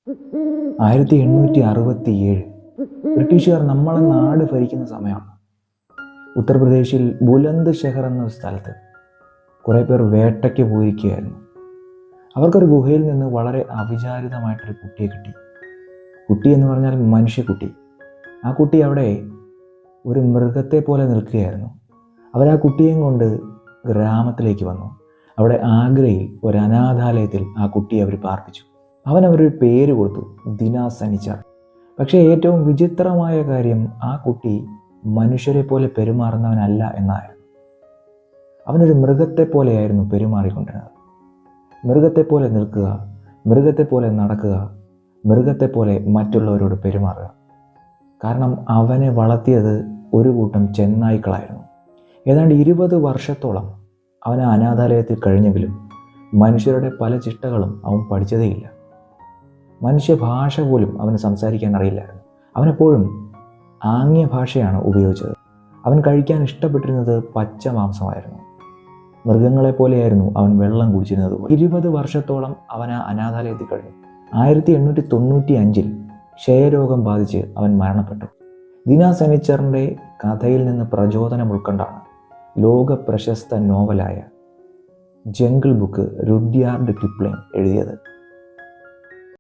1867 ബ്രിട്ടീഷുകാർ നമ്മളെ നാട് ഭരിക്കുന്ന സമയമാണ്. ഉത്തർപ്രദേശിൽ ബുലന്ദ് ഷെഹർ എന്ന സ്ഥലത്ത് കുറേ പേർ വേട്ടയ്ക്ക് പോയിരിക്കുകയായിരുന്നു. അവർക്കൊരു ഗുഹയിൽ നിന്ന് വളരെ അവിചാരിതമായിട്ടൊരു കുട്ടിയെ കിട്ടി. കുട്ടി എന്ന് പറഞ്ഞാൽ മനുഷ്യക്കുട്ടി. ആ കുട്ടി അവിടെ ഒരു മൃഗത്തെ പോലെ നിൽക്കുകയായിരുന്നു. അവർ ആ കുട്ടിയെയും കൊണ്ട് ഗ്രാമത്തിലേക്ക് വന്നു. അവിടെ ആഗ്രയിൽ ഒരു അനാഥാലയത്തിൽ ആ കുട്ടിയെ അവർ പാർപ്പിച്ചു. അവരൊരു പേര് കൊടുത്തു, ദിന സനിച്ചർ. പക്ഷേ ഏറ്റവും വിചിത്രമായ കാര്യം, ആ കുട്ടി മനുഷ്യരെ പോലെ പെരുമാറുന്നവനല്ല എന്നായിരുന്നു. അവനൊരു മൃഗത്തെ പോലെയായിരുന്നു പെരുമാറിക്കൊണ്ടിരുന്നത്. മൃഗത്തെ പോലെ നിൽക്കുക, മൃഗത്തെ പോലെ നടക്കുക, മൃഗത്തെ പോലെ മറ്റുള്ളവരോട് പെരുമാറുക. കാരണം അവനെ വളർത്തിയത് ഒരു കൂട്ടം ചെന്നായ്ക്കളായിരുന്നു. ഏതാണ്ട് 20 വർഷത്തോളം അവൻ ആ അനാഥാലയത്തിൽ കഴിഞ്ഞെങ്കിലും മനുഷ്യരുടെ പല ചിട്ടകളും അവൻ പഠിച്ചതേയില്ല. മനുഷ്യഭാഷ പോലും അവന് സംസാരിക്കാൻ അറിയില്ലായിരുന്നു. അവനെപ്പോഴും ആംഗ്യ ഭാഷയാണ് ഉപയോഗിച്ചത്. അവൻ കഴിക്കാൻ ഇഷ്ടപ്പെട്ടിരുന്നത് പച്ച മാംസമായിരുന്നു. മൃഗങ്ങളെ പോലെയായിരുന്നു അവൻ വെള്ളം കുടിച്ചിരുന്നത്. 20 വർഷത്തോളം അവൻ ആ അനാഥാലയത്തിൽ കഴിഞ്ഞു. 1895 ക്ഷയരോഗം ബാധിച്ച് അവൻ മരണപ്പെട്ടു. ദിന സനിച്ചറിൻ്റെ കഥയിൽ നിന്ന് പ്രചോദനം ഉൾക്കൊണ്ടാണ് ലോക പ്രശസ്ത നോവലായ ജംഗിൾ ബുക്ക് റുഡ്യാർഡ് കിപ്ലിംഗ് എഴുതിയത്.